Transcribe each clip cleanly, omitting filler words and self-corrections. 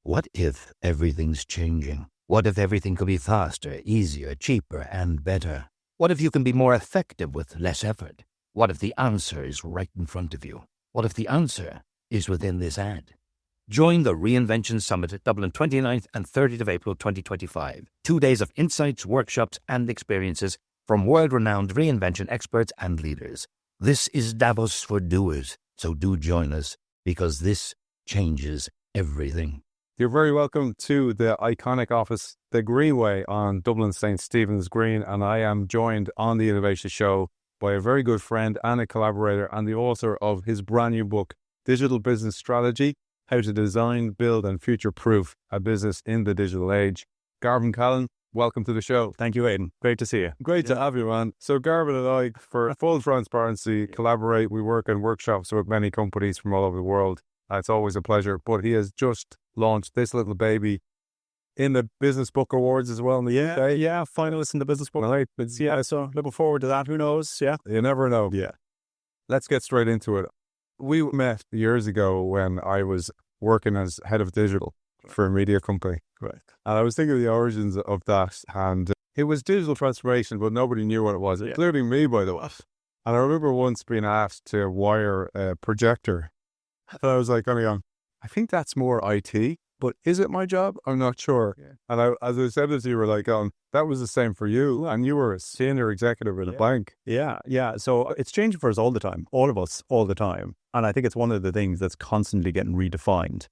What if everything's changing? What if everything could be faster, easier, cheaper, and better? What if you can be more effective with less effort? What if the answer is right in front of you? What if the answer is within this ad? Join the Reinvention Summit at Dublin 29th and 30th of April 2025. 2 days of insights, workshops, and experiences from world-renowned reinvention experts and leaders. This is Davos for doers, so do join us, because this changes everything. You're very welcome to the iconic office, the Greenway on Dublin St. Stephen's Green, and I am joined on the Innovation Show by a very good friend and a collaborator and the author of his brand new book, Digital Business Strategy, How to Design, Build and Future-Proof a Business in the Digital Age. Garvan Callan, welcome to the show. Thank you, Aidan. Great to see you. Great to have you, man. So Garvan and I, for full transparency, collaborate. We work in workshops with many companies from all over the world. It's always a pleasure. But he has just launched this little baby in the Business Book Awards as well in the UK. Yeah, finalist in the Business Book. Right. So looking forward to that. Who knows? Yeah. You never know. Yeah. Let's get straight into it. We met years ago when I was working as head of digital for a media company. Right. And I was thinking of the origins of that. And it was digital transformation, but nobody knew what it was, including me, by the way. And I remember once being asked to wire a projector. And I was like, I think that's more IT, but is it my job? I'm not sure. Yeah. And as I said to you, were like, that was the same for you. And you were a senior executive at a bank. Yeah. So it's changing for us all the time, all of us, all the time. And I think it's one of the things that's constantly getting redefined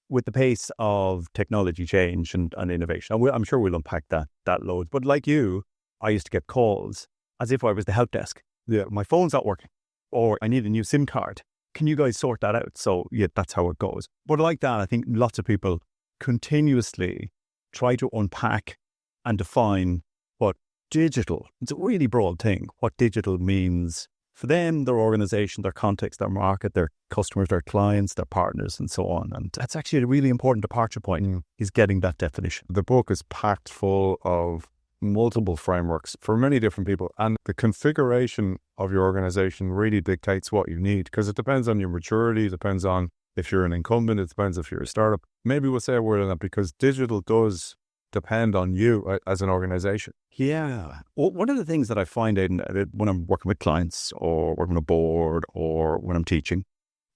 with the pace of technology change and innovation. And I'm sure we'll unpack that loads. But like you, I used to get calls as if I was the help desk. Yeah. My phone's not working, or I need a new SIM card. Can you guys sort that out? So yeah, that's how it goes. But like that, I think lots of people continuously try to unpack and define what digital, it's a really broad thing, what digital means for them, their organization, their context, their market, their customers, their clients, their partners, and so on. And that's actually a really important departure point, is getting that definition. The book is packed full of multiple frameworks for many different people, and the configuration of your organization really dictates what you need, because it depends on your maturity, it depends on if you're an incumbent, it depends if you're a startup. Maybe we'll say a word on that, because digital does depend on you as an organization. Yeah. Well, one of the things that I find, Aidan, when I'm working with clients or working on a board or when I'm teaching,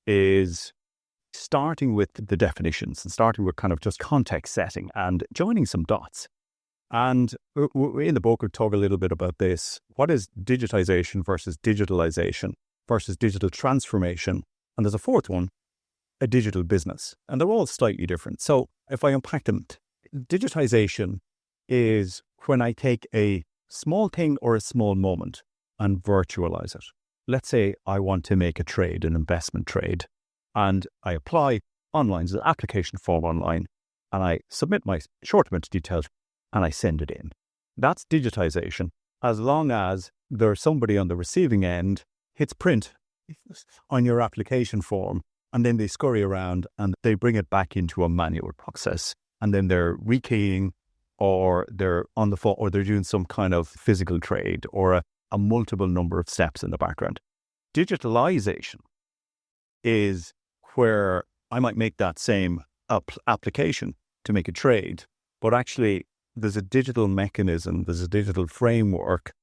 is starting with the definitions and starting with kind of just context setting and joining some dots. And in the book, we talk a little bit about this. What is digitization versus digitalization versus digital transformation? And there's a fourth one, a digital business. And they're all slightly different. So if I unpack them, digitization is when I take a small thing or a small moment and virtualize it. Let's say I want to make a trade, an investment trade, and I apply online, there's an application form online, and I submit my short amount of details and I send it in. That's digitization, as long as there's somebody on the receiving end hits print on your application form, and then they scurry around and they bring it back into a manual process. And then they're rekeying, or they're on the phone, or they're doing some kind of physical trade, or a multiple number of steps in the background. Digitalization is where I might make that same application to make a trade, but actually there's a digital mechanism, there's a digital framework,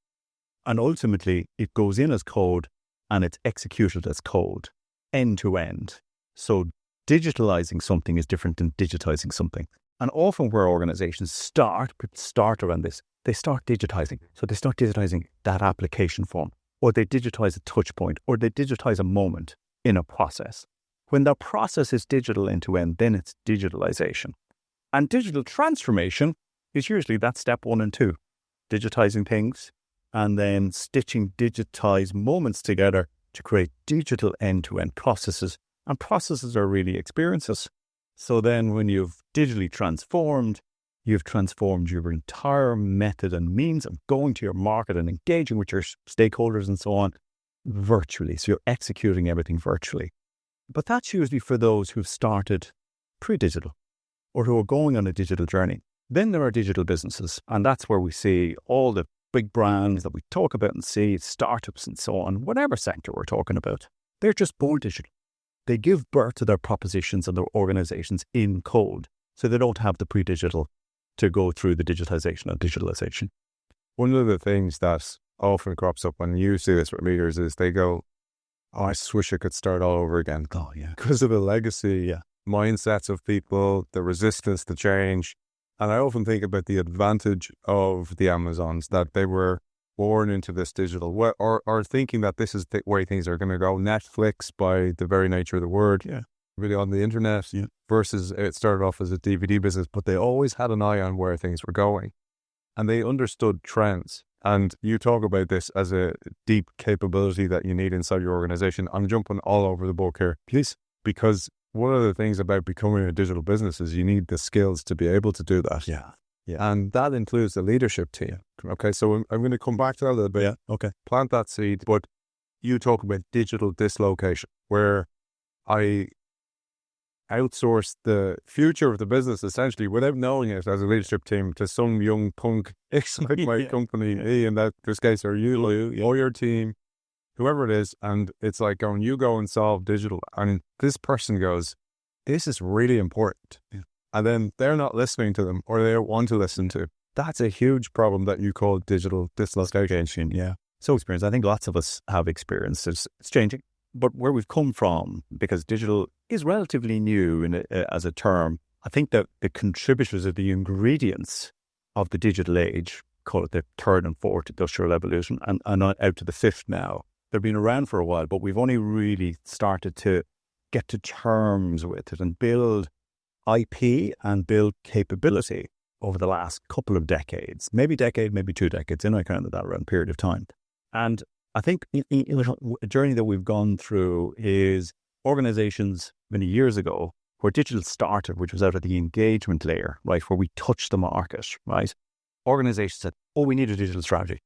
and ultimately it goes in as code and it's executed as code, end to end. So digitalizing something is different than digitizing something. And often where organizations start around this, they start digitizing. So they start digitizing that application form, or they digitize a touch point, or they digitize a moment in a process. When the process is digital end to end, then it's digitalization. And digital transformation is usually that step 1 and 2, digitizing things and then stitching digitized moments together to create digital end-to-end processes. And processes are really experiences. So then when you've digitally transformed, you've transformed your entire method and means of going to your market and engaging with your stakeholders and so on virtually. So you're executing everything virtually. But that's usually for those who've started pre-digital or who are going on a digital journey. Then there are digital businesses, and that's where we see all the big brands that we talk about and see, startups and so on, whatever sector we're talking about. They're just born digital. They give birth to their propositions and their organizations in code. So they don't have the pre-digital to go through the digitization and digitalization. One of the things that often crops up when you see this with leaders is they go, oh, I just wish I could start all over again. Oh, yeah. Because of the legacy mindsets of people, the resistance to change. And I often think about the advantage of the Amazons, that they were born into this digital way, or thinking that this is the way things are going to go. Netflix, by the very nature of the word, really on the internet, versus it started off as a DVD business, but they always had an eye on where things were going. And they understood trends. And you talk about this as a deep capability that you need inside your organization. I'm jumping all over the book here, please, because one of the things about becoming a digital business is you need the skills to be able to do that. Yeah. And that includes the leadership team. Okay, so I'm going to come back to that a little bit. Yeah. Okay. Plant that seed. But you talk about digital dislocation, where I outsource the future of the business essentially without knowing it as a leadership team to some young punk inside my company, in that this case, or you or your team, whoever it is. And it's like going, you go and solve digital. And this person goes, this is really important. Yeah. And then they're not listening to them, or they don't want to listen to. That's a huge problem that you call digital dislocation. Yeah. So experience. I think lots of us have experienced it's changing. But where we've come from, because digital is relatively new as a term, I think that the contributors or the ingredients of the digital age, call it the third and fourth industrial revolution, and out to the fifth now, they've been around for a while, but we've only really started to get to terms with it and build IP and build capability over the last couple of decades, maybe 2 decades, in I counted that around period of time. And I think a journey that we've gone through is organizations many years ago where digital started, which was out of the engagement layer, right, where we touched the market, right? Organizations said, oh, we need a digital strategy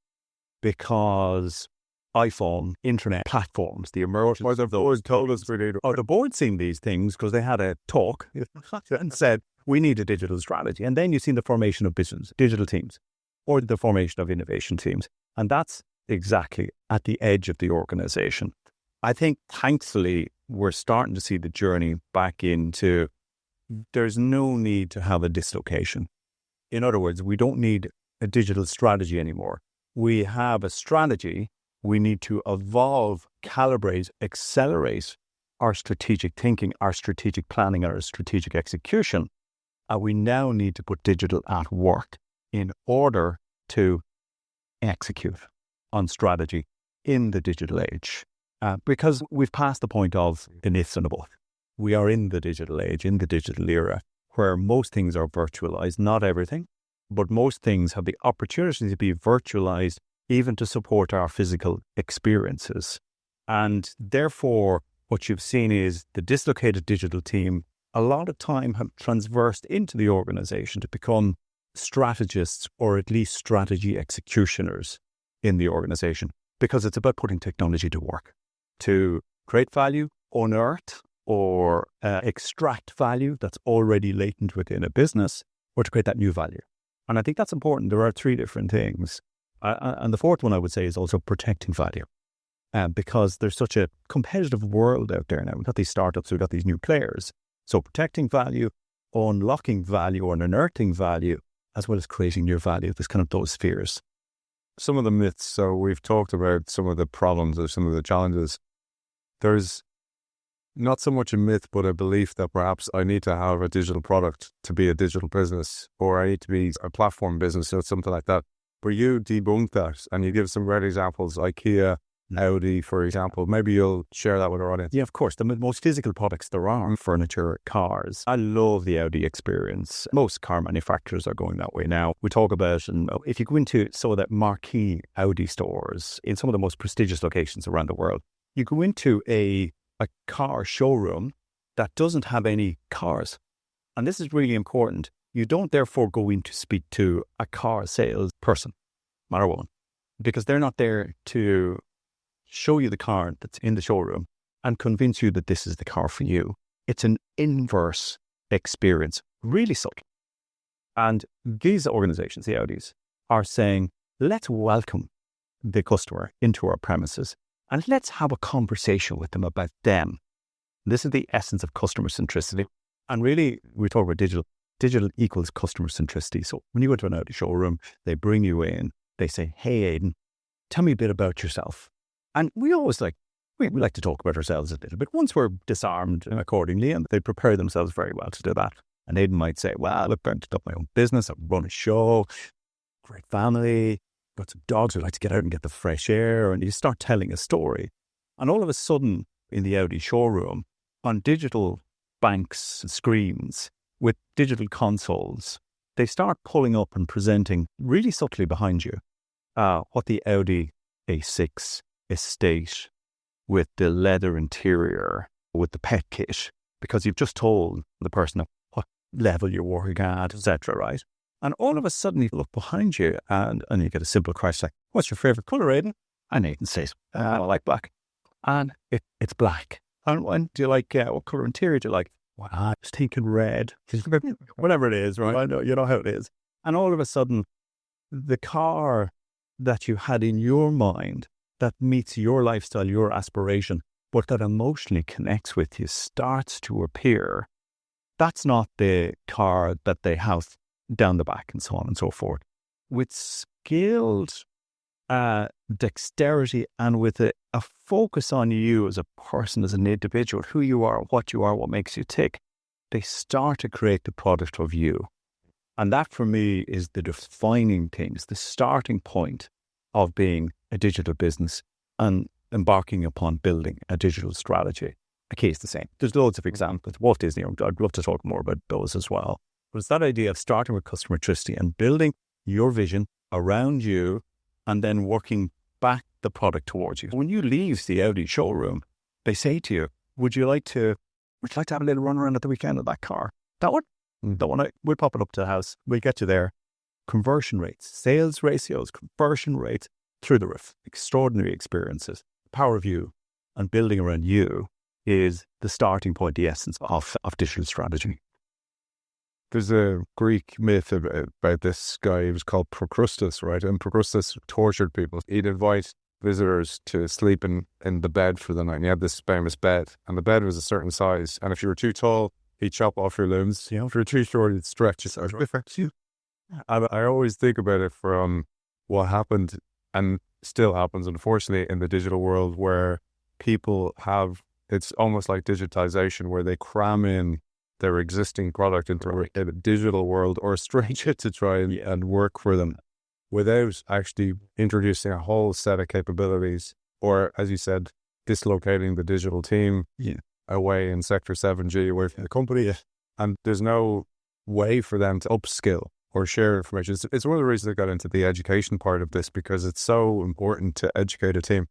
because iPhone, internet platforms, the emergence of those. Told us we need. The board seen these things because they had a talk and said, we need a digital strategy. And then you've seen the formation of business, digital teams, or the formation of innovation teams. And that's exactly at the edge of the organization. I think, thankfully, we're starting to see the journey back into there's no need to have a dislocation. In other words, we don't need a digital strategy anymore. We have a strategy. We need to evolve, calibrate, accelerate our strategic thinking, our strategic planning, and our strategic execution. And we now need to put digital at work in order to execute on strategy in the digital age. Because we've passed the point of the myths and the book. We are in the digital age, in the digital era, where most things are virtualized, not everything, but most things have the opportunity to be virtualized even to support our physical experiences. And therefore, what you've seen is the dislocated digital team, a lot of time have transversed into the organization to become strategists or at least strategy executioners in the organization, because it's about putting technology to work to create value, unearth or extract value that's already latent within a business, or to create that new value. And I think that's important. There are 3 different things. And the fourth one I would say is also protecting value. Because there's such a competitive world out there now. We've got these startups, we've got these new players. So protecting value, unlocking value or unearthing value, as well as creating new value. There's kind of those spheres. Some of the myths, so we've talked about some of the problems or some of the challenges. There's not so much a myth, but a belief that perhaps I need to have a digital product to be a digital business, or I need to be a platform business or something like that. But you debunk that and you give some great examples, IKEA, Audi, for example. Maybe you'll share that with our audience. Yeah, of course. The most physical products there are, furniture, cars. I love the Audi experience. Most car manufacturers are going that way now. We talk about, and if you go into some of the marquee Audi stores in some of the most prestigious locations around the world, you go into a car showroom that doesn't have any cars. And this is really important. You don't therefore go in to speak to a car salesperson, man or woman, because they're not there to show you the car that's in the showroom and convince you that this is the car for you. It's an inverse experience, really subtle. And these organizations, the Audis, are saying, let's welcome the customer into our premises and let's have a conversation with them about them. This is the essence of customer centricity. And really, we talk about digital. digital equals customer centricity. So when you go to an Audi showroom, they bring you in, they say, hey, Aidan, tell me a bit about yourself. And we always we like to talk about ourselves a little bit once we're disarmed accordingly, and they prepare themselves very well to do that. And Aidan might say, well, look, I've got my own business, I run a show, great family, got some dogs who like to get out and get the fresh air. And you start telling a story. And all of a sudden in the Audi showroom, on digital banks and screens with digital consoles, they start pulling up and presenting really subtly behind you what the Audi A6 estate with the leather interior, with the pet kit, because you've just told the person what level you're working at, etc., right? And all of a sudden you look behind you and you get a simple question like, what's your favourite colour, Aidan? And Aidan says, I like black. And it's black. And do you like, what colour interior do you like? Well, I was thinking red. Whatever it is, right? I know, you know how it is. And all of a sudden, the car that you had in your mind that meets your lifestyle, your aspiration, but that emotionally connects with you starts to appear. That's not the car that they have down the back and so on and so forth. With skilled dexterity and with a focus on you as a person, as an individual, who you are, what makes you tick, they start to create the product of you. And that for me is the defining things, the starting point of being a digital business and embarking upon building a digital strategy. A key is the same. There's loads of examples. Walt Disney, I'd love to talk more about those as well. But it's that idea of starting with customer centricity and building your vision around you and then working back the product towards you. When you leave the Audi showroom, they say to you, would you like to have a little run around at the weekend of that car? That one? That one, we'll pop it up to the house. We'll get you there. Conversion rates, sales ratios, conversion rates through the roof. Extraordinary experiences. The power of you and building around you is the starting point, the essence of digital strategy. There's a Greek myth about this guy. He was called Procrustes, right? And Procrustes tortured people. He'd invite visitors to sleep in the bed for the night. And he had this famous bed, and the bed was a certain size. And if you were too tall, he'd chop off your limbs. If you were too short, he'd stretch you. And I always think about it from what happened and still happens, unfortunately, in the digital world, where people have, it's almost like digitization, where they cram in their existing product into a digital world or stretch it to try and work for them without actually introducing a whole set of capabilities, or, as you said, dislocating the digital team away in Sector 7G away from the company. And there's no way for them to upskill or share information. It's one of the reasons I got into the education part of this, because it's so important to educate a team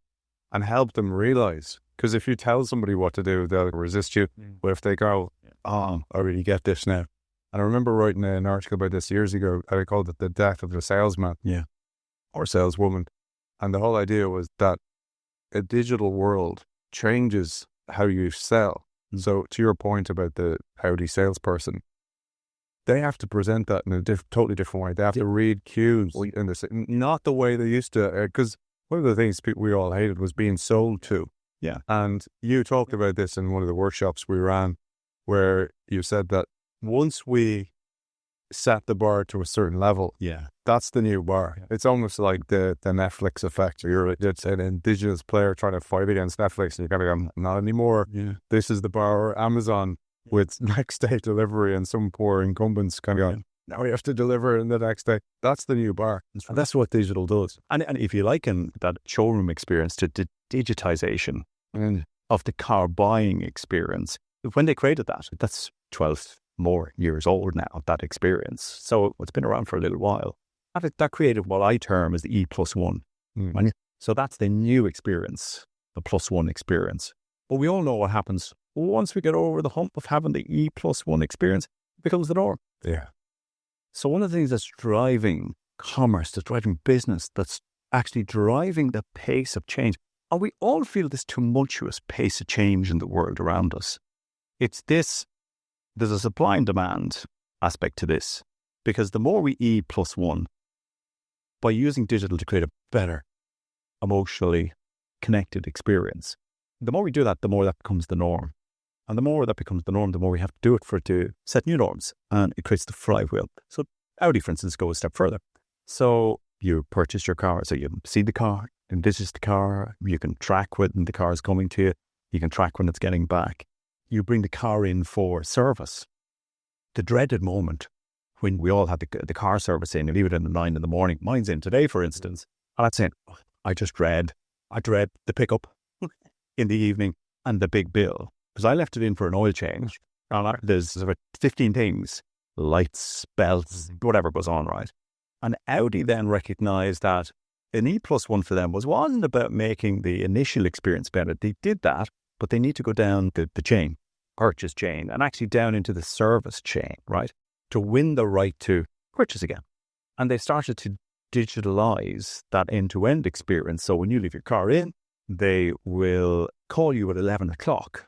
and help them realize. Because if you tell somebody what to do, they'll resist you. But if they go, I really get this now. And I remember writing an article about this years ago. I called it The Death of the Salesman or Saleswoman. And the whole idea was that a digital world changes how you sell. So to your point about the Audi salesperson, they have to present that in a totally different way. They have to read cues in this, not the way they used to. Because one of the things we all hated was being sold to. Yeah. And you talked about this in one of the workshops we ran, where you said that once we set the bar to a certain level, that's the new bar. Yeah. It's almost like the Netflix effect. It's an indigenous player trying to fight against Netflix, and you gotta go, not anymore. Yeah. This is the bar. Or Amazon with next day delivery, and some poor incumbents kind of going, now we have to deliver in the next day. That's the new bar. And that's what digital does. And if you liken that showroom experience to the digitization of the car buying experience, when they created that, that's 12 more years old now, that experience. So it's been around for a little while. That created what I term as the E+1. Right? So that's the new experience, the +1 experience. But we all know what happens once we get over the hump of having the E+1 experience, it becomes the norm. Yeah. So one of the things that's driving commerce, that's driving business, that's actually driving the pace of change, and we all feel this tumultuous pace of change in the world around us. It's this, there's a supply and demand aspect to this, because the more we E+1, by using digital to create a better, emotionally connected experience, the more we do that, the more that becomes the norm. And the more that becomes the norm, the more we have to do it for it to set new norms. And it creates the flywheel. So Audi, for instance, go a step further. So you purchase your car. So you see the car, envisage the car. You can track when the car is coming to you. You can track when it's getting back. You bring the car in for service. The dreaded moment when we all had the car service in, you leave it in at 9 a.m. Mine's in today, for instance. And I'm saying, I dread the pickup in the evening and the big bill. Because I left it in for an oil change. And there's about 15 things, lights, belts, whatever goes on, right? And Audi then recognized that an E+1 for them wasn't about making the initial experience better. They did that, but they need to go down the chain, purchase chain, and actually down into the service chain, right? To win the right to purchase again. And they started to digitalize that end-to-end experience. So when you leave your car in, they will call you at 11 o'clock.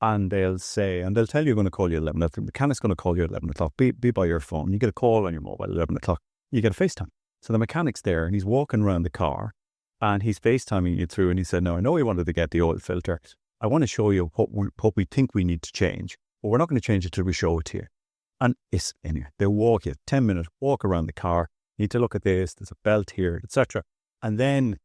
And they'll tell you they're going to call you at 11 o'clock. The mechanic's going to call you at 11 o'clock. Be by your phone. You get a call on your mobile at 11 o'clock. You get a FaceTime. So the mechanic's there and he's walking around the car and he's FaceTiming you through and he said, "No, I know you wanted to get the oil filter. I want to show you what we think we need to change, but we're not going to change it till we show it to you." And anyway, they walk you 10 minutes, walk around the car. You need to look at this. There's a belt here, etc. And then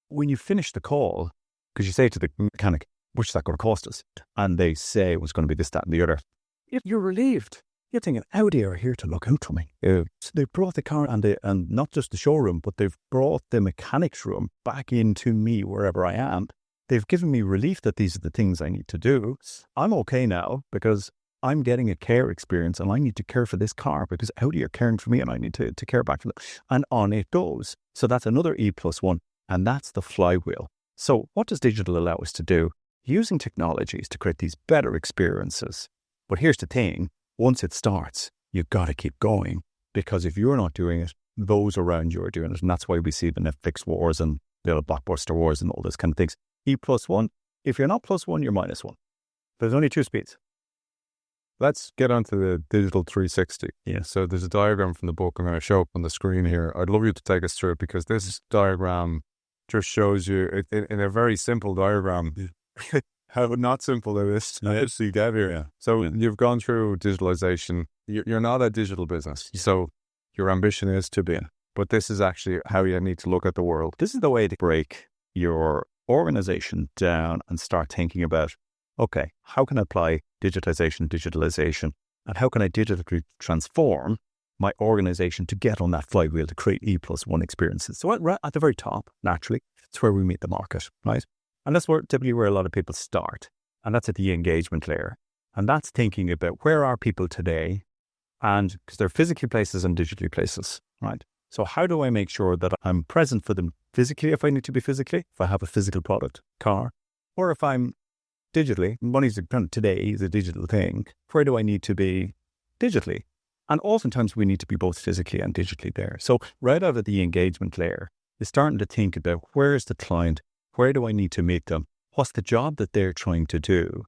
when you finish the call, because you say to the mechanic, "Which is that going to cost us?" And they say it was going to be this, that, and the other. If you're relieved, you're thinking, Audi are here to look out for me. So they brought the car and not just the showroom, but they've brought the mechanic's room back into me wherever I am. They've given me relief that these are the things I need to do. I'm okay now because I'm getting a care experience and I need to care for this car because Audi are caring for me and I need to care back for them. And on it goes. So that's another E+1 and that's the flywheel. So what does digital allow us to do? Using technologies to create these better experiences. But here's the thing, once it starts, you've got to keep going because if you're not doing it, those around you are doing it. And that's why we see the Netflix wars and the blockbuster wars and all those kind of things. E+1, if you're not +1, you're -1. There's only 2 speeds. Let's get onto the digital 360. Yeah. So there's a diagram from the book I'm going to show up on the screen here. I'd love you to take us through it because this diagram just shows you in a very simple diagram how not simple it is to actually get here. Yeah. So you've gone through digitalization. You're not a digital business. So your ambition is to be. But this is actually how you need to look at the world. This is the way to break your organization down and start thinking about, okay, how can I apply digitization, and how can I digitally transform my organization to get on that flywheel to create E+1 experiences? So at the very top, naturally, it's where we meet the market, right? And that's typically where a lot of people start. And that's at the engagement layer. And that's thinking about where are people today? And because they're physically places and digitally places, right? So how do I make sure that I'm present for them physically if I need to be physically, if I have a physical product, car, or if I'm digitally, money's today is a digital thing, where do I need to be digitally? And oftentimes we need to be both physically and digitally there. So right out of the engagement layer, is starting to think about where is the client? Where do I need to meet them? What's the job that they're trying to do?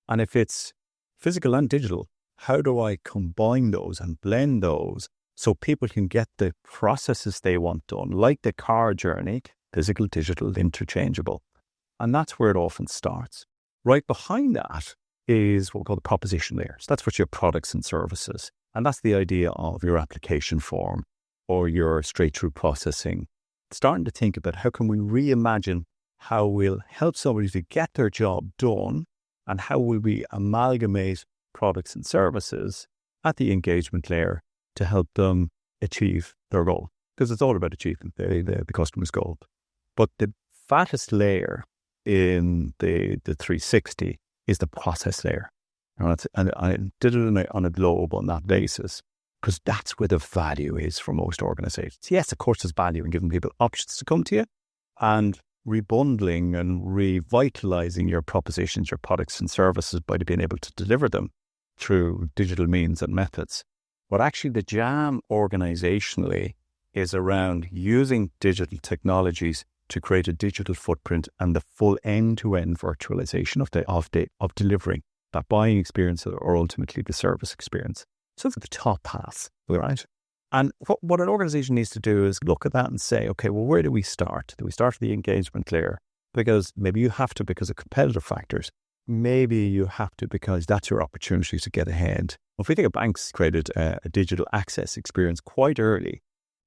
And if it's physical and digital, how do I combine those and blend those so people can get the processes they want done, like the car journey, physical, digital, interchangeable. And that's where it often starts. Right behind that is what we call the proposition layer. So that's what your products and services. And that's the idea of your application form or your straight-through processing. Starting to think about how can we reimagine how we'll help somebody to get their job done and how will we amalgamate products and services at the engagement layer to help them achieve their goal. Because it's all about achieving the customer's goal. But the fattest layer in the 360 is the process layer. And I did it on a globe on that basis because that's where the value is for most organizations. Yes, of course, there's value in giving people options to come to you and rebundling and revitalizing your propositions, your products and services by being able to deliver them through digital means and methods. But actually the jam organizationally is around using digital technologies to create a digital footprint and the full end-to-end virtualization of delivering that buying experience or ultimately the service experience. So that's the top path, right? And what an organization needs to do is look at that and say, okay, well, where do we start? Do we start at the engagement layer? Because maybe you have to because of competitive factors. maybe you have to, because that's your opportunity to get ahead. If we think of banks created a digital access experience quite early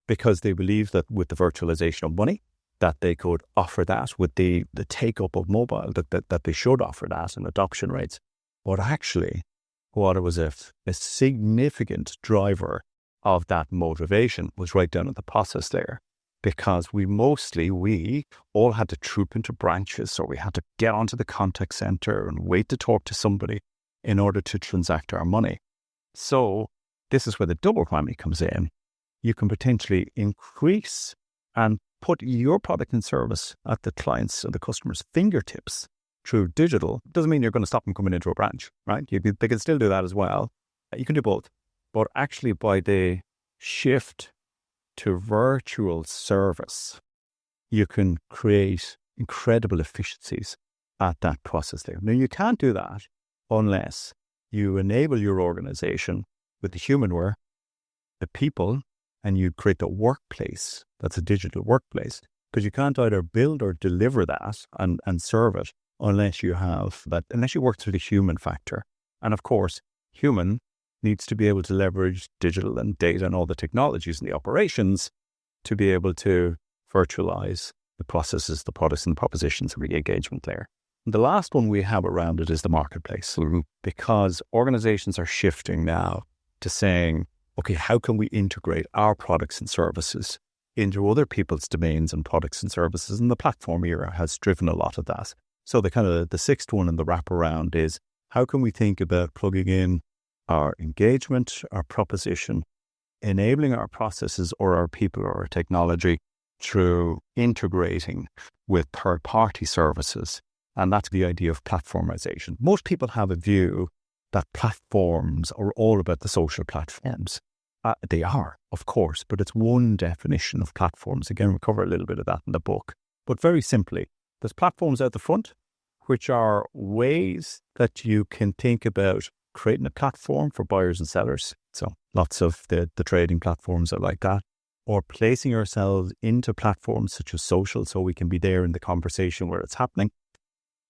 because they believed that with the virtualization of money, that they could offer that with the take-up of mobile, that they should offer that and adoption rates. But actually, what it was a significant driver of that motivation was right down at the process layer. Because we all had to troop into branches, or we had to get onto the contact center and wait to talk to somebody in order to transact our money. So this is where the double whammy comes in. You can potentially increase and put your product and service at the client's or the customer's fingertips through digital. Doesn't mean you're going to stop them coming into a branch, right? They can still do that as well. You can do both. But actually, by the shift to virtual service, you can create incredible efficiencies at that process there. Now, you can't do that unless you enable your organization with the humanware, the people, and you create the workplace that's a digital workplace, because you can't either build or deliver that and serve it unless you have that, unless you work through the human factor. And of course, human needs to be able to leverage digital and data and all the technologies and the operations to be able to virtualize the processes, the products and the propositions of the engagement layer. And the last one we have around it is the marketplace, because organizations are shifting now to saying, okay, how can we integrate our products and services into other people's domains and products and services? And the platform era has driven a lot of that. So the sixth one in the wraparound is, how can we think about plugging in our engagement, our proposition, enabling our processes or our people or our technology through integrating with third-party services? And that's the idea of platformization. Most people have a view that platforms are all about the social platforms. They are, of course, but it's one definition of platforms. Again, we cover a little bit of that in the book. But very simply, there's platforms out the front, which are ways that you can think about creating a platform for buyers and sellers. So lots of the trading platforms are like that. Or placing ourselves into platforms such as social, so we can be there in the conversation where it's happening.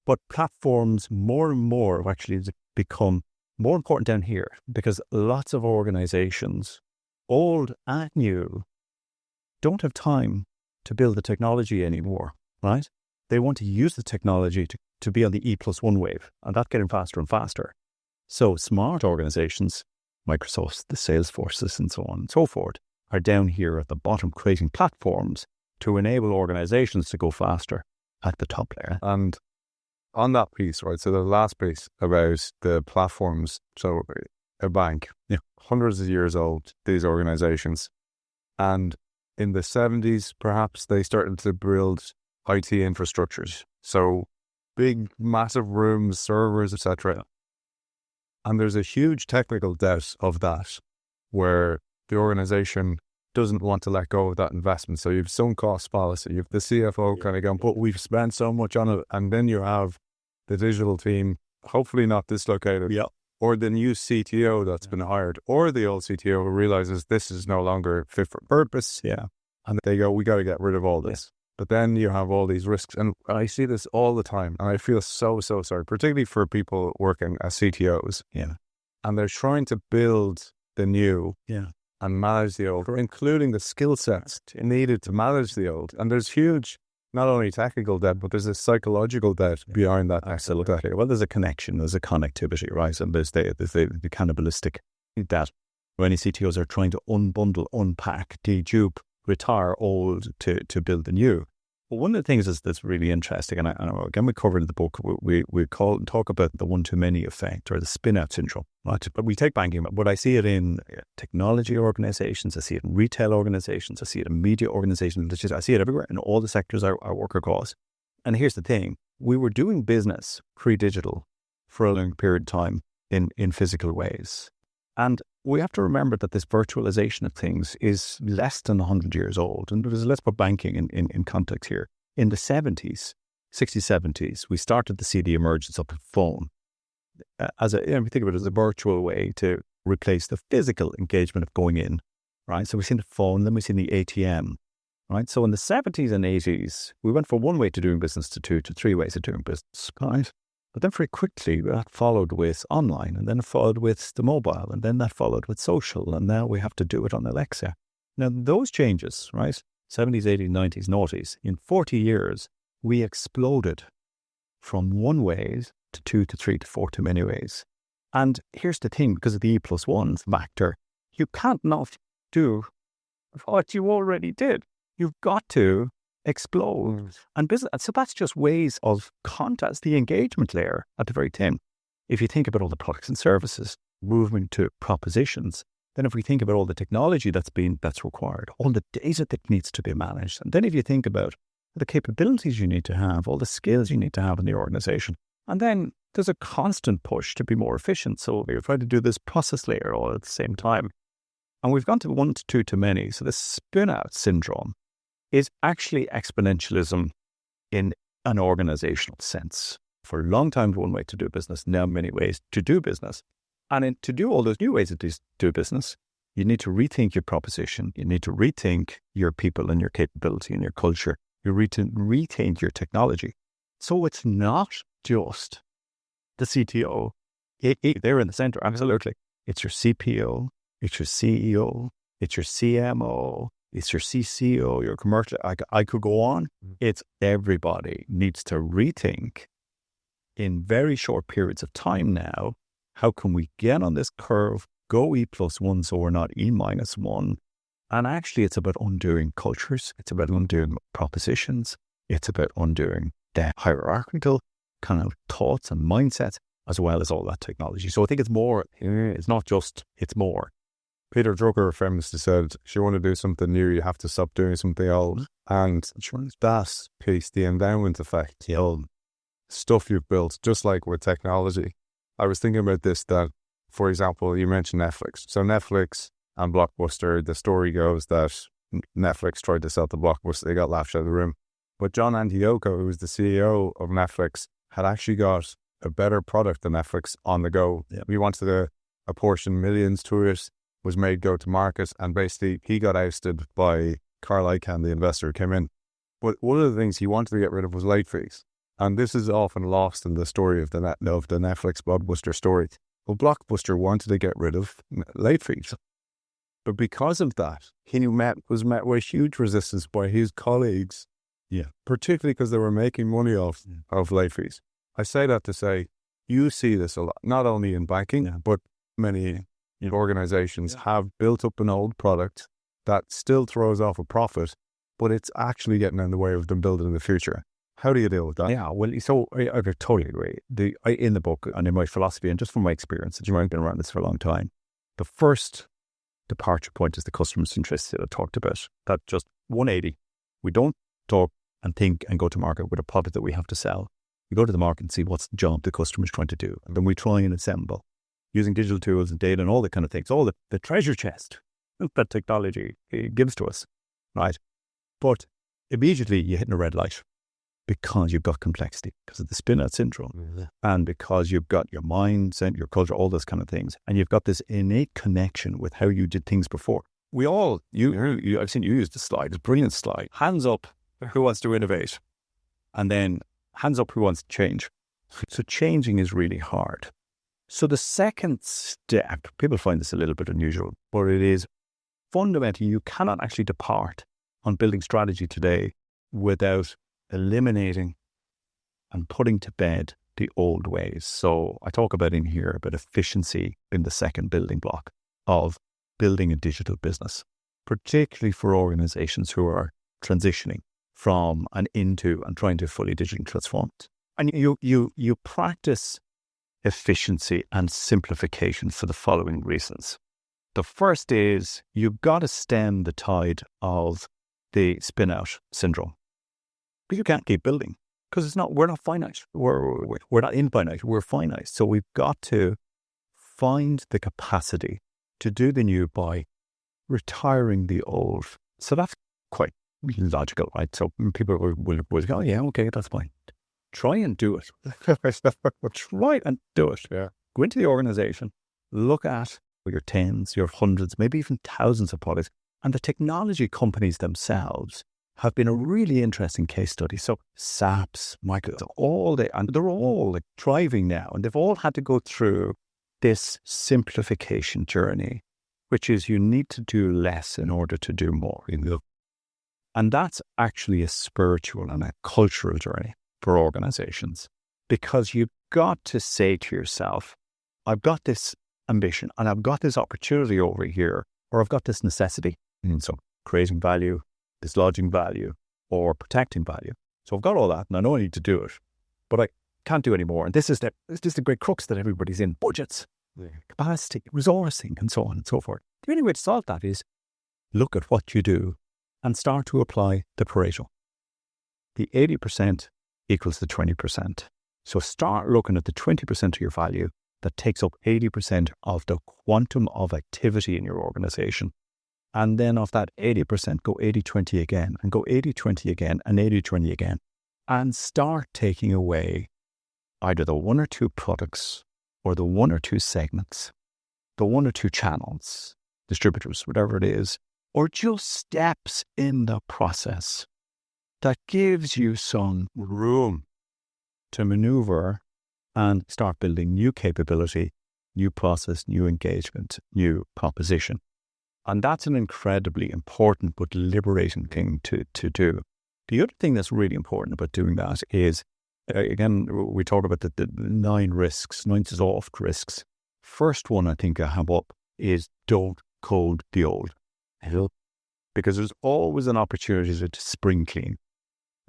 But platforms more and more have actually become more important down here, because lots of organizations, old and new, don't have time to build the technology anymore, right? They want to use the technology to be on the E+1 wave, and that's getting faster and faster. So smart organizations, Microsoft, the Salesforces and so on and so forth, are down here at the bottom creating platforms to enable organizations to go faster at the top layer. And on that piece, right, so the last piece about the platforms, so a bank, hundreds of years old, these organizations, and in the 70s, perhaps, they started to build IT infrastructures. So big, massive rooms, servers, etc. And there's a huge technical debt of that, where the organization doesn't want to let go of that investment. So you've sunk cost fallacy. You have the CFO kind of going, but we've spent so much on it. And then you have the digital team, hopefully not dislocated, or the new CTO that's been hired, or the old CTO who realizes this is no longer fit for purpose. And they go, we got to get rid of all this. But then you have all these risks. And I see this all the time. And I feel so sorry, particularly for people working as CTOs. And they're trying to build the new and manage the old, including the skill sets needed to manage the old. And there's huge, not only technical debt, but there's a psychological debt behind that. Absolutely. Well, there's a connection, there's a connectivity, right? And there's the cannibalistic debt. Many CTOs are trying to unbundle, unpack, dedupe, retire old to build the new. But one of the things that's really interesting, and again, we covered in the book, we talk about the one-to-many effect, or the spin-out syndrome, right? But we take banking, but I see it in technology organizations, I see it in retail organizations, I see it in media organizations, I see it everywhere in all the sectors I work across. And here's the thing, we were doing business pre-digital for a long period of time in physical ways. And we have to remember that this virtualization of things is less than 100 years old. And let's put banking in context here. In the 60s, 70s, we started to see the emergence of the phone as we think of it as a virtual way to replace the physical engagement of going in, right? So we've seen the phone, then we've seen the ATM, right? So in the 70s and 80s, we went from one way to doing business to two to three ways of doing business, right? But then very quickly that followed with online, and then it followed with the mobile, and then that followed with social, and now we have to do it on Alexa. Now those changes, right, 70s, 80s, 90s, noughties, in 40 years, we exploded from one ways to 2 to 3 to 4 to many ways. And here's the thing, because of the E+1 factor, you can't not do what you already did. You've got to explode. And so that's just ways of contact, the engagement layer at the very end. If you think about all the products and services, moving to propositions, then if we think about all the technology that's required, all the data that needs to be managed, and then if you think about the capabilities you need to have, all the skills you need to have in the organization, and then there's a constant push to be more efficient. So we're trying to do this process layer all at the same time. And we've gone to 1 to 2 to many. So the spin-out syndrome is actually exponentialism in an organizational sense. For a long time, one way to do business, now many ways to do business. And to do all those new ways to do business, you need to rethink your proposition. You need to rethink your people and your capability and your culture. You need to rethink your technology. So it's not just the CTO. They're in the center, absolutely. It's your CPO, it's your CEO, it's your CMO, it's your CCO, your commercial. I could go on. It's everybody needs to rethink in very short periods of time now. How can we get on this curve, go E+1 so we're not E-1? And actually, it's about undoing cultures. It's about undoing propositions. It's about undoing the hierarchical kind of thoughts and mindsets, as well as all that technology. So I think it's more, it's not just, it's more. Peter Drucker famously said, if you want to do something new, you have to stop doing something old. And that piece, the endowment effect, the old stuff you've built, just like with technology. I was thinking about this, that, for example, you mentioned Netflix. So Netflix and Blockbuster, the story goes that Netflix tried to sell to Blockbuster, they got laughed out of the room. But John Antioco, who was the CEO of Netflix, had actually got a better product than Netflix on the go. Yeah. We wanted to apportion millions to it, was made go to market, and basically he got ousted by Carl Icahn, the investor who came in. But one of the things he wanted to get rid of was late fees. And this is often lost in the story of the Netflix Blockbuster story. Well, Blockbuster wanted to get rid of late fees. But because of that, he was met with huge resistance by his colleagues. Yeah. Particularly because they were making money off late fees. I say that to say, you see this a lot, not only in banking, but many organizations have built up an old product that still throws off a profit, but it's actually getting in the way of them building in the future. How do you deal with that? Yeah, well, so I totally agree. In the book and in my philosophy, and just from my experience, that you might have been around this for a long time, the first departure point is the customer centricity that I talked about. That just 180. We don't talk and think and go to market with a product that we have to sell. We go to the market and see what's the job the customer is trying to do. And then we try and assemble using digital tools and data and all that kind of things, all the treasure chest that technology gives to us, right? But immediately you're hitting a red light because you've got complexity, because of the spin-out syndrome, and because you've got your mindset, your culture, all those kind of things. And you've got this innate connection with how you did things before. We all, I've seen you use the slide, it's a brilliant slide. Hands up, who wants to innovate? And then hands up, who wants to change? So changing is really hard. So the second step, people find this a little bit unusual, but it is fundamentally, you cannot actually depart on building strategy today without eliminating and putting to bed the old ways. So I talk about in here about efficiency in the second building block of building a digital business, particularly for organizations who are transitioning from and into and trying to fully digitally transform. And you practice efficiency and simplification for the following reasons. The first is you've got to stem the tide of the spin-out syndrome. But you can't keep building because we're not finite. We're not infinite. We're finite. So we've got to find the capacity to do the new by retiring the old. So that's quite logical, right? So people will go, oh, yeah, okay, that's fine. Try and do it. Try and do it. Yeah. Go into the organization, look at your tens, your hundreds, maybe even thousands of products, and the technology companies themselves have been a really interesting case study. So SAPs, and they're all like thriving now, and they've all had to go through this simplification journey, which is you need to do less in order to do more. And that's actually a spiritual and a cultural journey for organizations, because you've got to say to yourself, I've got this ambition and I've got this opportunity over here, or I've got this necessity. And so creating value, dislodging value, or protecting value. So I've got all that and I know I need to do it, but I can't do any more. And this is the great crux that everybody's in: budgets, capacity, resourcing, and so on and so forth. The only way to solve that is look at what you do and start to apply the Pareto. The 80% equals the 20%. So start looking at the 20% of your value that takes up 80% of the quantum of activity in your organization. And then of that 80%, go 80-20 again, and go 80-20 again, and 80-20 again. And start taking away either the one or two products, or the one or two segments, the one or two channels, distributors, whatever it is, or just steps in the process that gives you some room to maneuver and start building new capability, new process, new engagement, new proposition. And that's an incredibly important but liberating thing to do. The other thing that's really important about doing that is, again, we talk about the 9 soft risks. First one I think I have up is don't code the old. Because there's always an opportunity to spring clean,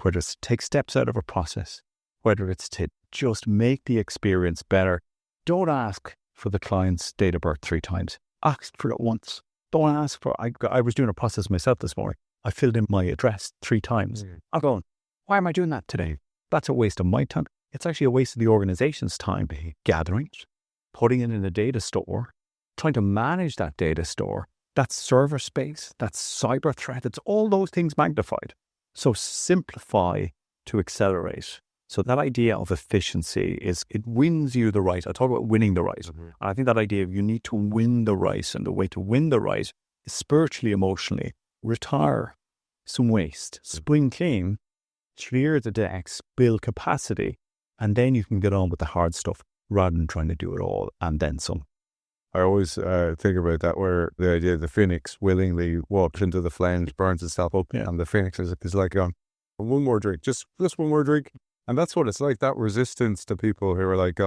whether it's to take steps out of a process, whether it's to just make the experience better. Don't ask for the client's date of birth 3 times. Ask for it once. Don't ask for, I was doing a process myself this morning. I filled in my address 3 times. I'm going, why am I doing that today? That's a waste of my time. It's actually a waste of the organization's time gathering it, putting it in a data store, trying to manage that data store. That's server space, that's cyber threat, it's all those things magnified. So simplify to accelerate. So that idea of efficiency it wins you the right. I talk about winning the right. Mm-hmm. And I think that idea of you need to win the right, and the way to win the right is spiritually, emotionally, retire some waste, spring clean, clear the decks, build capacity, and then you can get on with the hard stuff rather than trying to do it all and then some. I always think about that, where the idea of the phoenix willingly walks into the flames, burns itself up, and the phoenix is like, one more drink, just one more drink. And that's what it's like, that resistance to people who are like,